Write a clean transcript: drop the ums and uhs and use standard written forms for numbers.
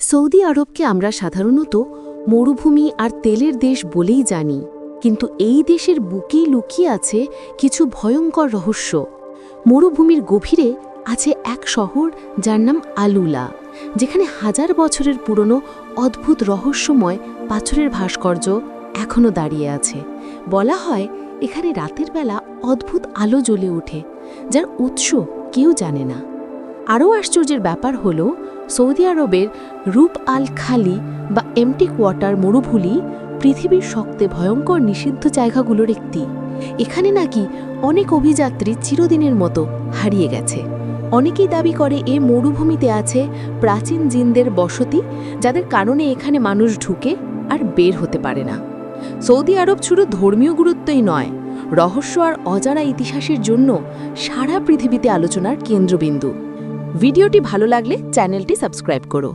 Saudi আরবকে আমরা সাধারণত মরুভূমি আর তেলের দেশ বলেই জানি, কিন্তু এই দেশের বুকেই লুকিয়ে আছে কিছু ভয়ঙ্কর রহস্য। মরুভূমির গভীরে আছে এক শহর যার নাম আলুলা, যেখানে হাজার বছরের পুরনো অদ্ভুত রহস্যময় পাথরের ভাস্কর্য এখনও দাঁড়িয়ে আছে। বলা হয় এখানে রাতের বেলা অদ্ভুত আলো জ্বলে ওঠে, যার উৎস কেউ জানে না। আরও আশ্চর্যের ব্যাপার হল সৌদি আরবের রূপ আল খালি বা এমটি কোয়ার্টার মরুভূমি পৃথিবীর সবচেয়ে ভয়ঙ্কর নিষিদ্ধ জায়গাগুলোর একটি। এখানে নাকি অনেক অভিযাত্রী চিরদিনের মতো হারিয়ে গেছে। অনেকেই দাবি করে এ মরুভূমিতে আছে প্রাচীন জিনদের বসতি, যাদের কারণে এখানে মানুষ ঢুকে আর বের হতে পারে না। সৌদি আরব শুধু ধর্মীয় গুরুত্বই নয়, রহস্য আর অজানা ইতিহাসের জন্য সারা পৃথিবীতে আলোচনার কেন্দ্রবিন্দু। ভিডিওটি ভালো লাগলে চ্যানেলটি সাবস্ক্রাইব করো।